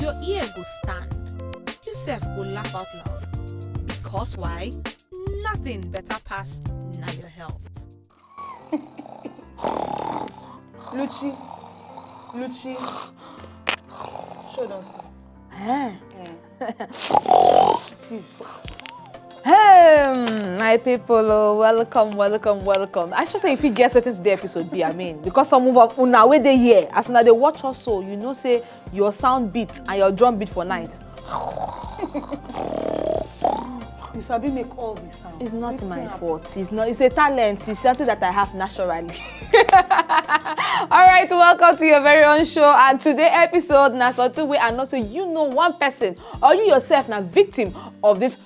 your ear go stand. You sef go laugh out loud. Because why? Nothing better pass na your health. Luchi, show us that. Jesus. Hey, my people, welcome. I should say if you guess what today's episode be, because some of una way they hear, as soon as they watch us, so you know say your sound beat and your drum beat for night. You sabi make all these sounds. It's not my fault. It's a talent. It's something that I have naturally. All right, welcome to your very own show. And today's episode, na something way and also you know one person or you yourself na victim of this.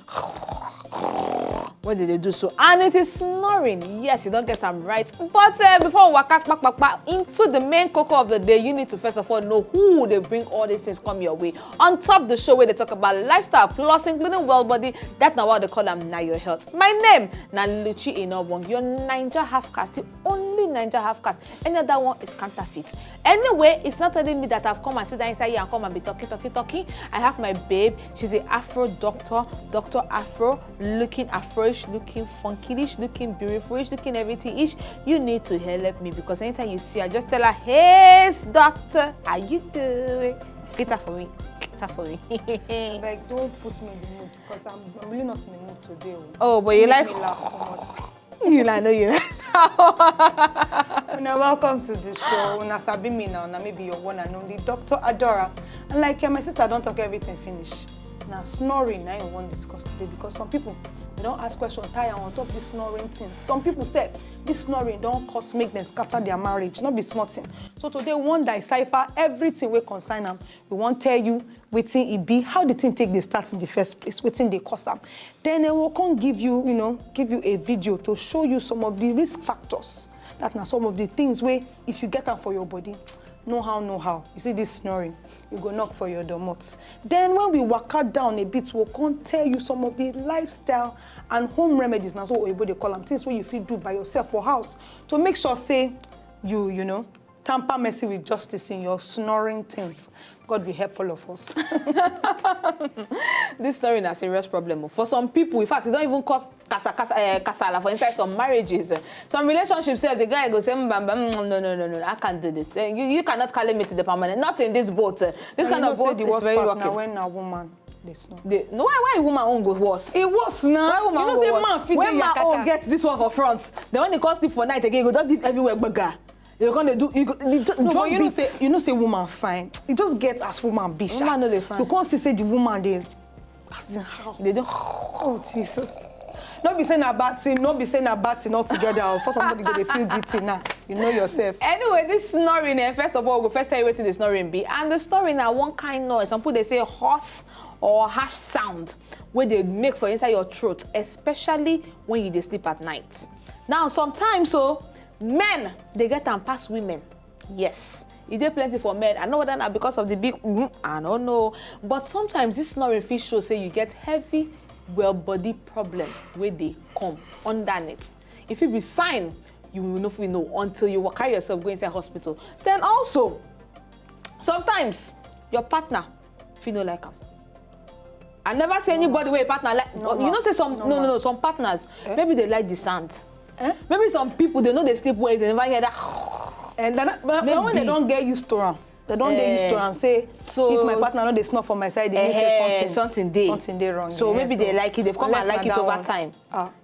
What did they do so? And it is snoring. Yes, you don't get some right. But before we walk into the main cocoa of the day, you need to first of all know who they bring all these things come your way. On top the show where they talk about lifestyle plus including well body, that's not what they call them now your health. My name na Luchi Inobong, your Niger half caste, the only Niger half caste. Any other one is counterfeit. Anyway, it's not telling me that I've come and sit down inside here and come and be talking. I have my babe. She's an Afro doctor, Dr. Afro, looking Afroish, looking funky-ish, looking beautiful-ish, looking everything-ish. You need to help me because anytime you see her, just tell her, hey, doctor, how you doing? Get her for me. Like, don't put me in the mood because I'm really not in the mood today. Oh, but you like me laugh so much. you like Una, welcome to the show. Una sabi me now, na maybe your one and only Dr. Adora. And like my sister, don't talk everything finish. Now snoring, I want to discuss today because some people they don't ask questions tire on top this snoring things. Some people say this snoring don't cause make them scatter their marriage, not be smart thing. So today we want decipher everything we concern them. We want tell you wetin it be, how the thing take the start in the first place, wetin they cause them. Then we will come give you, give you a video to show you some of the risk factors. That now some of the things where if you get them for your body, know how. You see this snoring, you go knock for your domot. Then when we walk out down a bit, we'll come tell you some of the lifestyle and home remedies. Now, so they call them things where you feel do by yourself for house to make sure, say, you tamper messy with justice in your snoring things. God will help all of us. This snoring is a serious problem. For some people, in fact, it don't even cause kasala for inside some marriages. Some relationships, the guy goes, no, I can't do this. You cannot carry me to the permanent. Not in this boat. This kind of boat is very rocky. Now when a woman, they snore. No, why woman own go worse? It was now. Why woman say go man worse? fit When man own get this one for front, then when they call sleep for night again, go don't sleep everywhere, burger. You're gonna do. You know say woman fine. You just get as woman be sharp. Woman know they fine. You can't say the woman they as in how They don't. Oh Jesus. Not be saying a bad thing. Not be saying a bad thing altogether. For somebody go they feel guilty now. You know yourself. Anyway, this snoring. First of all, we'll first tell you what the snoring be. And the snoring are one kind noise. Some people they say hoarse or harsh sound where they make for inside your throat, especially when you sleep at night. Now sometimes men, they get and pass women. Yes. It dey plenty for men. I know whether not because of the big, I don't know. But sometimes this snoring fish show say you get heavy well body problem where they come underneath. If it be sign, you will not know until you carry yourself go inside hospital. Then also, sometimes your partner feel no like him. I never say anybody where a partner like. Say some some partners maybe they like the sound. Maybe some people they know they sleep well, they never hear that. And but when they don't get used to them, they don't get used to them. Say so if my partner know they snore from my side, they mean say something they wrong. So maybe they like it, they've come and like it over time.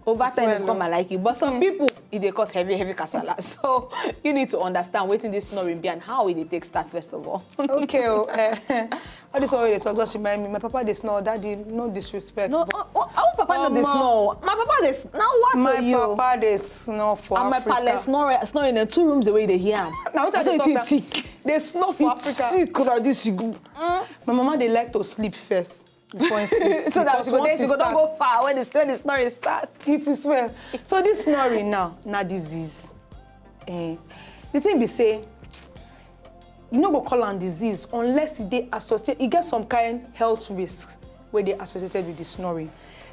Over time they've come and like it. But some people they cause heavy kasala. So you need to understand what in this snoring be and how it take start first of all. Okay. All this already talk just remind me. My papa they snore, daddy, no disrespect. No, our papa no they snore. My papa they now what my are you? My papa they snore for and Africa. And my papa snore in the 2 rooms the way they hear. Now what I talk they snore for Africa. My mama they like to sleep first before sleep. So that she don't go far when the snoring starts. It is well. So this snoring now disease. The thing be say. You no go call am disease unless they associate. You get some kind health risks where they associated with the snoring.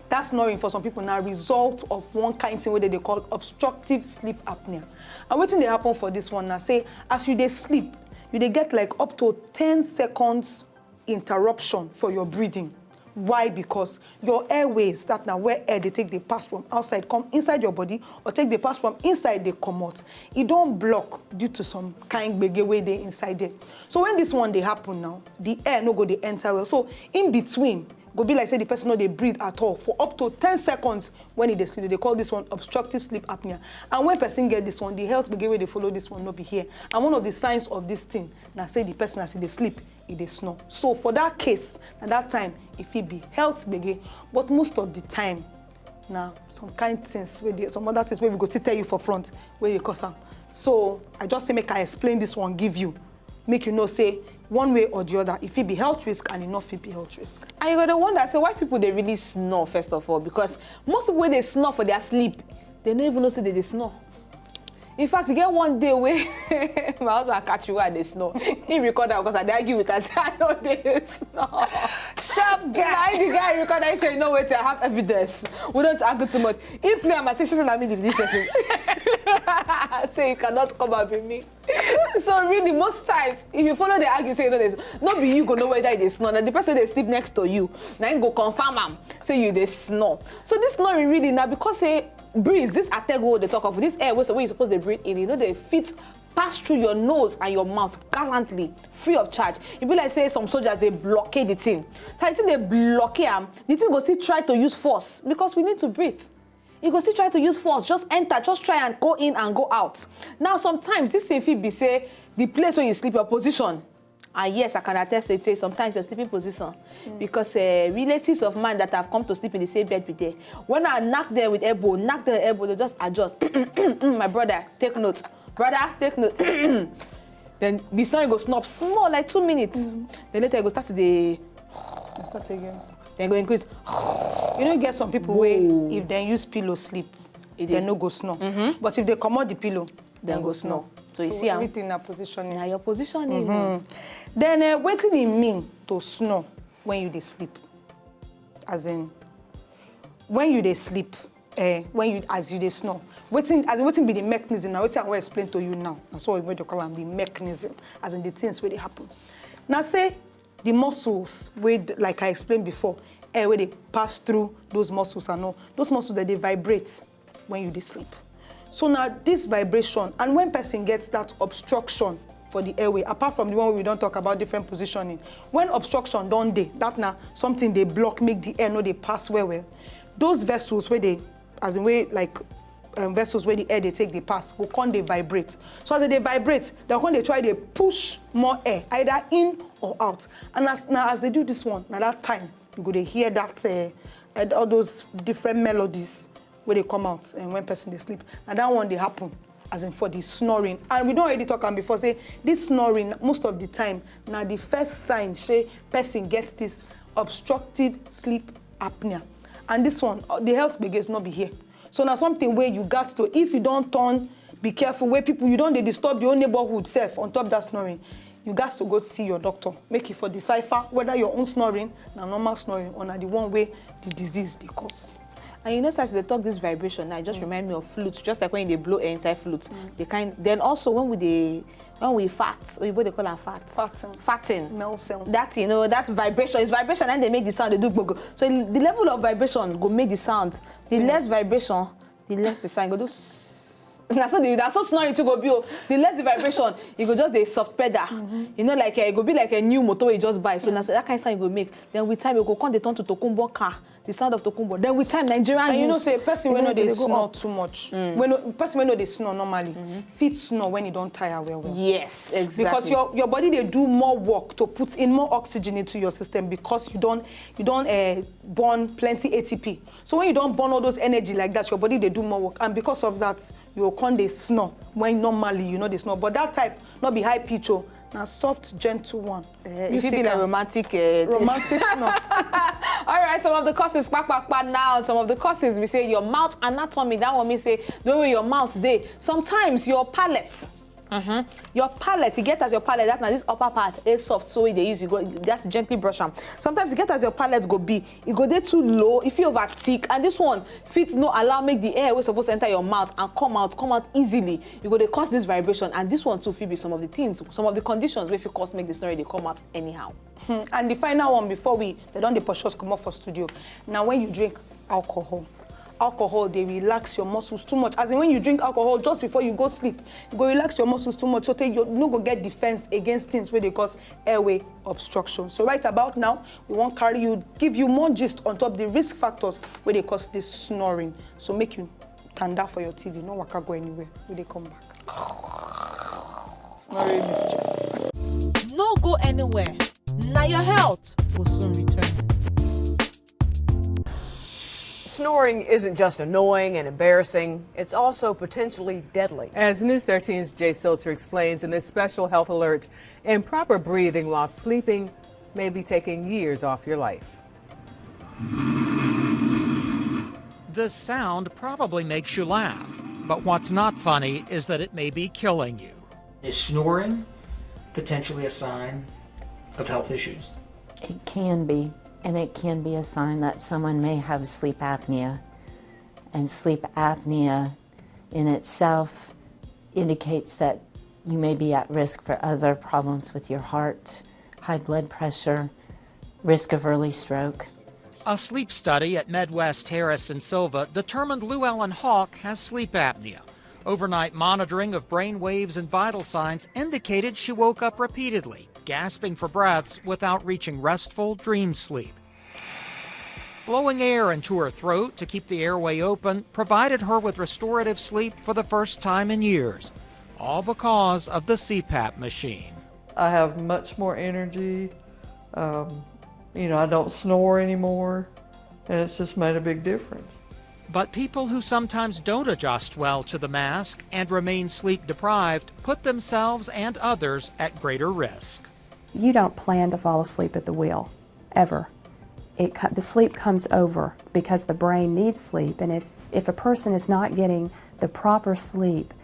That snoring for some people now result of one kind thing where they call obstructive sleep apnea. And what thing they happen for this one now? Say as you they sleep, you they get like up to 10 seconds interruption for your breathing. Why? Because your airways, that now where air they take the pass from outside, come inside your body, or take the pass from inside, they come out. It don't block due to some kind big way they inside there. So when this one they happen now, the air no go they enter well. So in between, go be like say the person no they breathe at all for up to 10 seconds when they sleep. They call this one obstructive sleep apnea. And when person get this one, the health big way they follow this one no be here. And one of the signs of this thing, now say the person as they sleep, they snore. So for that case, at that time, if it be health begin, but most of the time, now some kind things, some other things where we go to tell you for front where you cause them. So I just say make I explain this one, give you, make you know say one way or the other, if it be health risk and enough it be health risk. And you're gonna wonder, so why people they really snore first of all? Because most people when they snore for their sleep, they don't even know say they snore. In fact, you get one day where my husband catch you while they snore. He record that because I argue with us. I know they snore. Sharp guy. The guy record that he say, no wait, I have evidence. We don't argue too much. He play and I say, she's not me this person. I say, you cannot come up with me. So really, most times, if you follow the argue, say, no, there's not be you go know whether they snore. Now the person they sleep next to you, now you go confirm them, say you they snore. So this snoring really now because say breeze, this atego they talk of, this air where you're supposed to breathe in, you know they fit pass through your nose and your mouth gallantly, free of charge. It be like say some soldiers they blockade the thing. So I think they blockade them, the thing go still try to use force because we need to breathe. You go still try to use force, just enter, just try and go in and go out. Now sometimes this thing fit be say the place where you sleep, your position. And yes, I can attest to it, say sometimes the sleeping position. Because relatives of mine that have come to sleep in the same bed with them, when I knock them with elbow, they just adjust. My brother, take note. Brother, take note. Then the snoring go snap small, like 2 minutes. Then later it go start to the... Start again. Then go increase. You know, get some people where if they use pillow sleep, they no go snore. But if they come out the pillow, then go snore. So you see everything in a positioning. Now your positioning. Then what do it mean to snore when you dey sleep? As in, when you dey sleep, as you dey snore, what be the mechanism? Now what I will explain to you now. That's what we call them the mechanism, as in the things where they happen. Now say the muscles where, like I explained before, where they pass through those muscles and all, those muscles that they vibrate when you dey sleep. So now this vibration, and when person gets that obstruction for the airway, apart from the one where we don't talk about different positioning, when obstruction don't they, that now something they block, make the air no they pass well. Those vessels where they, as in way like vessels where the air they take the pass, will come they vibrate. So as they vibrate, they'll come they try to push more air, either in or out. And as they do this one, now that time, you go to hear that all those different melodies where they come out and when person they sleep. And that one they happen as in for the snoring. And we don't already talk about before, say this snoring most of the time, now the first sign say person gets this obstructive sleep apnea. And this one, the health begins not be here. So now something where you got to, if you don't turn, be careful where people, you don't they disturb your own neighborhood self on top of that snoring. You got to go see your doctor. Make it for decipher whether your own snoring, now normal snoring, or now the one way the disease they cause. And you know, as they talk this vibration, now it just remind me of flute, just like when they blow air inside flute. They then also when we fart, or what they call them farting. Mel sound. That that vibration is vibration, and they make the sound. They do go. So the level of vibration go make the sound. The less vibration, the less the sound go do. That's so snoring to go be. The less the vibration, you go just the soft pedal. You know, like it go be like a new motor you just buy. So that kind of sound you go make. Then with time you go come they turn to Tokumbo car. The sound of Tokumbo. Then with time Nigerian and you know say person when they snore too much. Person when they snore normally, fit snore when you don't tire well. Yes, exactly. Because your body they do more work to put in more oxygen into your system because you don't burn plenty ATP. So when you don't burn all those energy like that, your body they do more work, and because of that, you can they snore when normally they snore. But that type not be high pitch. Now soft, gentle one. You feel like romantic snore. All right, some of the causes, now. Some of the causes, we say your mouth anatomy. That one, we say the way your mouth day. Sometimes your palate, Your palate, you get as your palate, that means this upper part is soft, so they use, you go just gently brush them. Sometimes you get as your palate go be, it go there too low, if you over thick, and this one fit no allow make the air was supposed to enter your mouth and come out easily. You go they cause this vibration, and this one too fit be some of the things, some of the conditions where if you cause make the snoring they come out anyhow. And the final one before they don't dey push us come up for studio. Now when you drink alcohol, they relax your muscles too much. As in when you drink alcohol just before you go sleep, you go relax your muscles too much, so you no go get defense against things where they cause airway obstruction. So right about now, we won't give you more gist on top the risk factors where they cause this snoring. So make you tanda for your TV, no waka go anywhere when they come back. Snoring mistress. No go anywhere. Now your health will soon return. Snoring isn't just annoying and embarrassing, it's also potentially deadly. As News 13's Jay Silter explains in this special health alert, improper breathing while sleeping may be taking years off your life. The sound probably makes you laugh, but what's not funny is that it may be killing you. Is snoring potentially a sign of health issues? It can be, and it can be a sign that someone may have sleep apnea. And sleep apnea in itself indicates that you may be at risk for other problems with your heart, high blood pressure, risk of early stroke. A sleep study at Medwest Harris and Silva determined Llewellyn Hawk has sleep apnea. Overnight monitoring of brain waves and vital signs indicated she woke up repeatedly, gasping for breaths without reaching restful dream sleep. Blowing air into her throat to keep the airway open provided her with restorative sleep for the first time in years, all because of the CPAP machine. I have much more energy. I don't snore anymore, and it's just made a big difference. But people who sometimes don't adjust well to the mask and remain sleep deprived put themselves and others at greater risk. You don't plan to fall asleep at the wheel, ever. The sleep comes over because the brain needs sleep, and if a person is not getting the proper sleep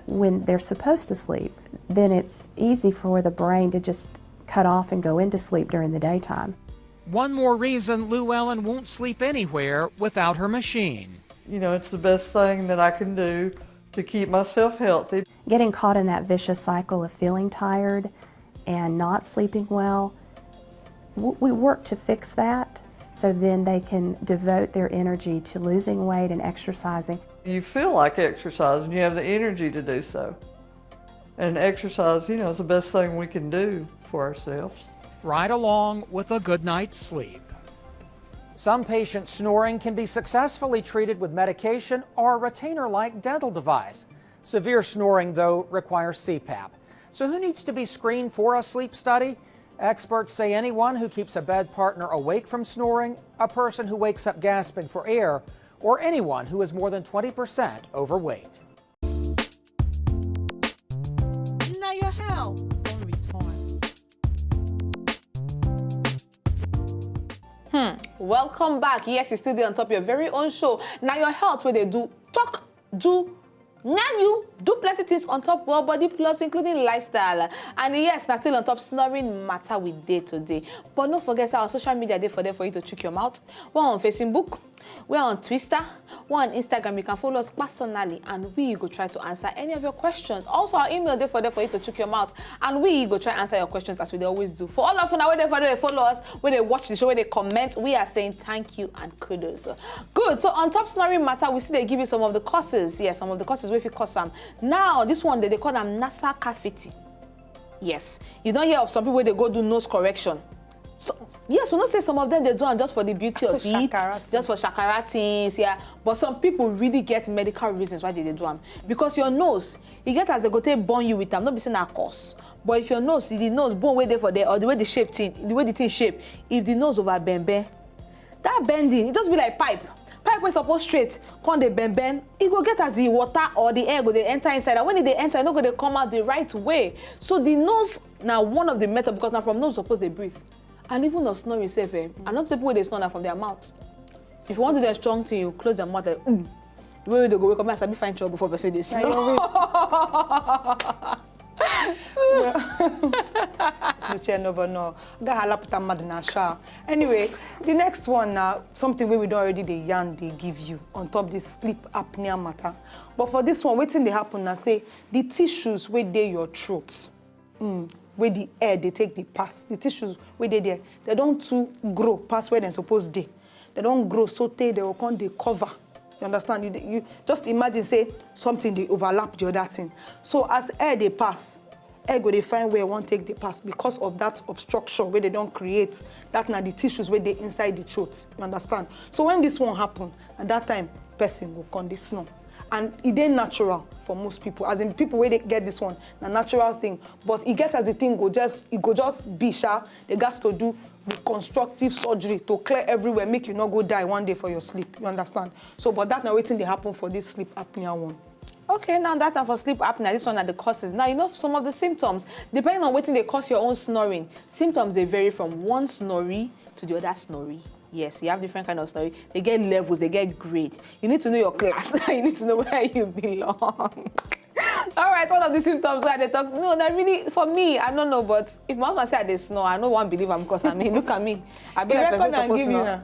when they're supposed to sleep, then it's easy for the brain to just cut off and go into sleep during the daytime. One more reason Llewellyn won't sleep anywhere without her machine. It's the best thing that I can do to keep myself healthy. Getting caught in that vicious cycle of feeling tired and not sleeping well, we work to fix that so then they can devote their energy to losing weight and exercising. You feel like exercising, you have the energy to do so. And exercise, is the best thing we can do for ourselves. Right along with a good night's sleep. Some patients' snoring can be successfully treated with medication or a retainer-like dental device. Severe snoring, though, requires CPAP. So who needs to be screened for a sleep study? Experts say anyone who keeps a bed partner awake from snoring, a person who wakes up gasping for air, or anyone who is more than 20% overweight. Now your health will return. Welcome back. Yes, it's still there on top of your very own show. Now your health, where they do talk, do you do plenty things on top well body plus including lifestyle. And yes, now still on top snoring matter with day to day. But don't forget our social media day for you to check your mouth. We're on Facebook, we're on Twitter, we're on Instagram. You can follow us personally and we go try to answer any of your questions. Also our email day for you to check your mouth and we go try to answer your questions as we always do. For all of you now, where they follow us, where they watch the show, where they comment, we are saying thank you and kudos. Good. So on top snoring matter, we see they give you some of the causes. Yes, some of the causes where you cause them. Now this one they call them nasal cavity. Yes, you don't hear of some people where they go do nose correction. So yes, we not say some of them they do them just for the beauty of it, just for shakaratis, yeah. But some people really get medical reasons why they do them. Because your nose, you get as they go take burn you with them, not be saying that cause. But if your nose, the nose bone way there for there, or the way the shape thing, the way the thing shape, if the nose over bend, that bending, it just be like pipe. Pipe when suppose straight, come they bend, it go get as the water or the air go they enter inside. And when they enter, it's not going to come out the right way. So the nose now one of the methods, because now from nose suppose they breathe. And even of snoring safe, and not people they snore from their mouth. So if you want to do a strong thing, you close your mouth. The way they go wake up, I sabi find trouble for person they snore. Anyway, the next one now, something where we don't already the yarn they give you on top this sleep apnea matter. But for this one, waiting they happen now say the tissues where they your throat, where the air they take the pass, the tissues where they don't too grow past where they're supposed to. They don't grow so they will come they cover. You understand? You just imagine say something they overlap the other thing. So as air they pass, air go they find where one take the pass because of that obstruction where they don't create that now the tissues where they inside the throat. You understand? So when this one happen, at that time person will come they snore. And it ain't natural for most people. As in people where they get this one, a natural thing. But it gets as the thing go just be sharp. They got to do reconstructive surgery to clear everywhere, make you not go die one day for your sleep. You understand? So, but that now waiting they happen for this sleep apnea one. Okay, now that for sleep apnea, this one are the causes. Now, you know some of the symptoms, depending on what they cause your own snoring, symptoms, they vary from one snorey to the other snorey. Yes, you have different kind of snoring. They get levels, they get grade. You need to know your class. You need to know where you belong. All right, one of the symptoms where they talk, no, that really, for me, I don't know, but if my husband say I snore, I don't want to believe him because I mean, look at me. I be like person supposed to know.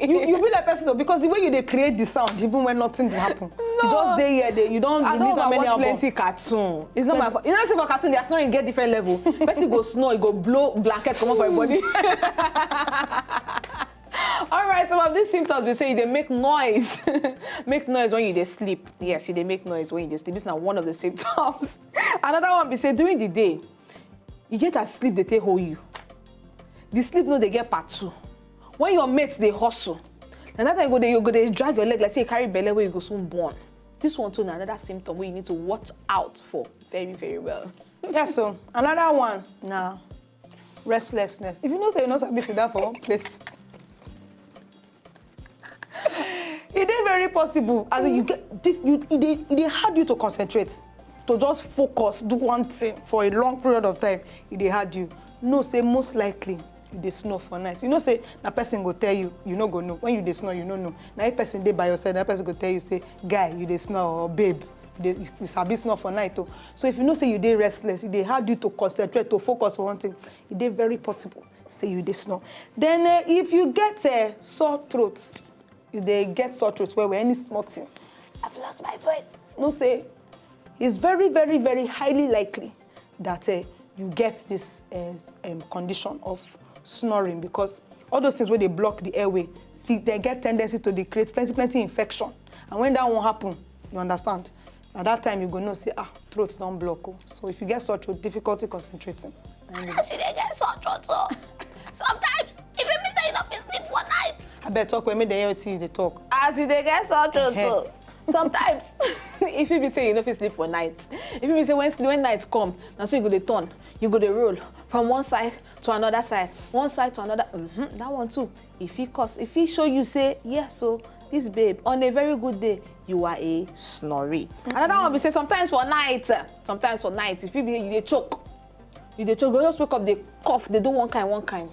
You be like person though, because the way you they create the sound, even when nothing to happen. No. You just day here, you don't release how many albums. Plenty cartoon. It's not my fault. You know, say for cartoon, they are snoring get different level. Person go snore, you go blow blanket come up for your body. All right, some of these symptoms we say they make noise. Make noise when you sleep. Yes, they make noise when you sleep. This is now one of the symptoms. Another one we say during the day, you get a sleep they take hold you. The sleep no they get part two. When your mates they hustle, and that time you go they drag your leg like say you carry belly where you go soon born. This one too another symptom where you need to watch out for very, very well. Yeah, so another one now, restlessness. If you know say you know something sit down for one place. It is very possible. As you get, it hard you to concentrate, to just focus, do one thing for a long period of time. It hard you. No, say most likely you dey snore for night. You know, say that person go tell you, you no go know. When you dey snore, you no know. Now if person dey by your side, that person go tell you, say, guy, you dey snore, or babe, you sabi snore for night. Oh. So if you know, say you dey restless, it hard you to concentrate, to focus for one thing. It is very possible. Say you dey snore. Then if you get sore throat. They get sore throat where any small thing. I've lost my voice. No say, it's very, very, very highly likely that you get this condition of snoring because all those things where they block the airway, they get tendency to create plenty infection. And when that won't happen, you understand? At that time, you go know say, throat don't block. Oh. So if you get sore throat, difficulty concentrating. Actually, they get sore throat. So sometimes, even me say you don't sleep for night. I better talk when me the hear they talk. As you they get sore throat too. Sometimes, if you be say you don't sleep for night, if you be say when night come, now so you go to turn, you go to roll from one side to another side, one side to another. That one too. If he show you say yes, so this babe on a very good day you are a snorey. Another one be say sometimes for night, if you be you they choke, you just wake up, they cough, they do one kind.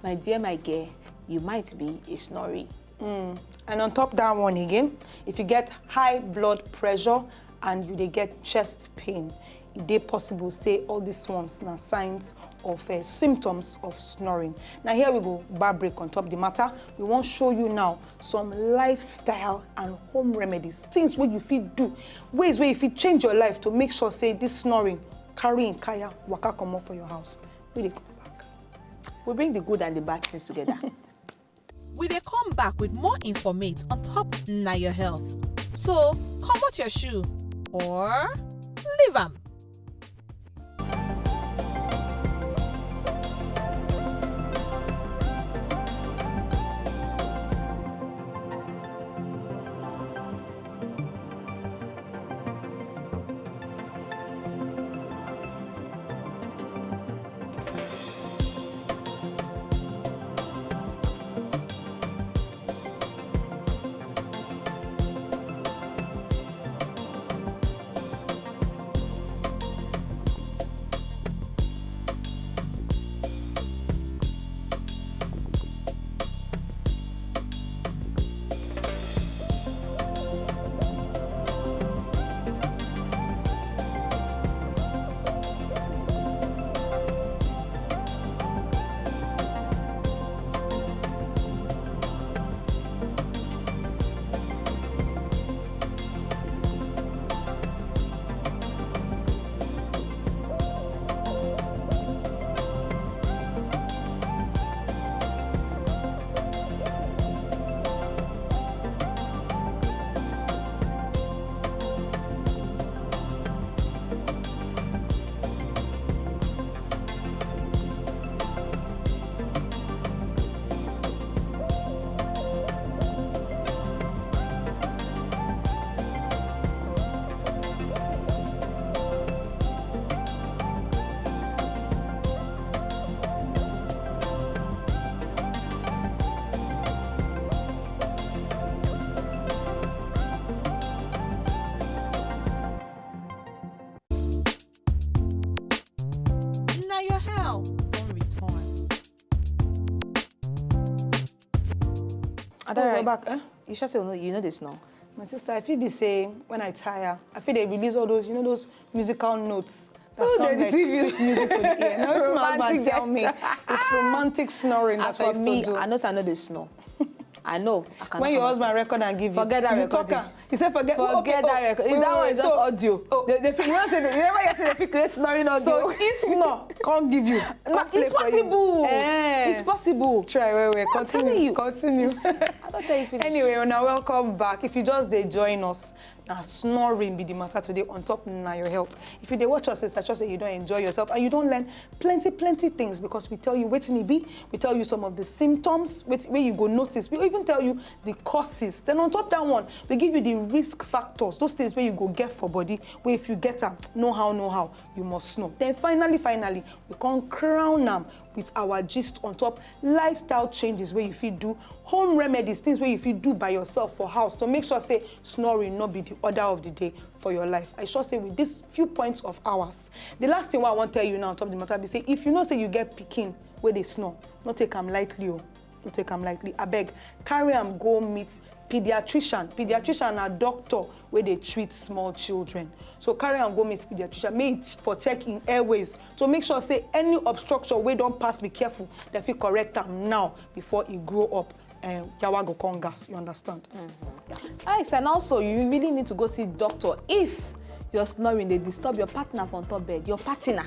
My dear, my girl, you might be a snorey. And on top that one again, if you get high blood pressure and you they get chest pain, it is possible say all these ones now signs of symptoms of snoring. Now here we go, bar break on top the matter. We want to show you now some lifestyle and home remedies, things where you fit do, ways where you fit change your life to make sure say this snoring carrying kaya waka come up for your house. We come back. We bring the good and the bad things together. We dey come back with more informate on top na your health. So, comot your shoe or leave am. Go back, eh? You sure say you know this now? My sister, I feel be saying when I tire, I feel they release all those, those musical notes that sound like sweet music to the ear. Now it's my husband tell me. It's romantic snoring that I used to do. I know they snore. I know. When your husband record and give you, forget that record. He said forget that record. That one is just audio. You never say they create snoring audio. So it's not. Can't give you. It's possible. It's possible. Try, wait. Continue. I don't tell you finish. Anyway, now welcome back. If you just join us, now snoring be the matter today on top of your health. If you watch us, it's such that you don't enjoy yourself and you don't learn plenty things because we tell you what it be, we tell you some of the symptoms where you go notice. We even tell you the causes. Then on top of that one, we give you the risk factors, those things where you go get for body, where if you get them, know how, you must know. Then finally, we can crown them with our gist on top, lifestyle changes where you feel do, home remedies, things where you feel do by yourself for house to make sure say snoring not be the order of the day for your life. I sure say with these few points of ours, the last thing I want to tell you now on top of the matter be say if you know say you get pikin where they snore, not take them lightly, not take them lightly. I beg, carry them go meet pediatrician and doctor where they treat small children. So carry and go meet pediatrician, make for check in airways to make sure say any obstruction where don't pass, be careful, they feel correct them now before it grow up. Yawa go con gas, you understand? Alex, and also you really need to go see doctor if you're snoring, they disturb your partner from top bed, your partner.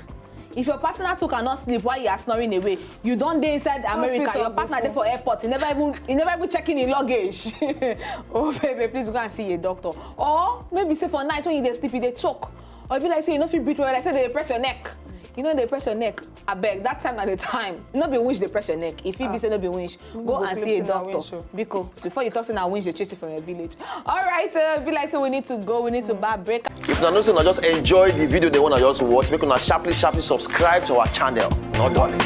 If your partner too cannot sleep while you are snoring away, you don't dey inside America, your partner there for airport, you never even checking in luggage. Oh baby, please go and see a doctor. Or maybe say for night when you dey sleep, you dey choke. Or if you like say you no fit breathe well, like say they press your neck. You know they press your neck, I beg, that time at the time, not be winch they press your neck. If you be say not be winch, go and see a doctor. Because before you talk to now winch, they chase you from your village. All right, be like so we need to go, we need to bar break. If you know, just enjoy the video they want to just watch, make una sharply subscribe to our channel. Not darling.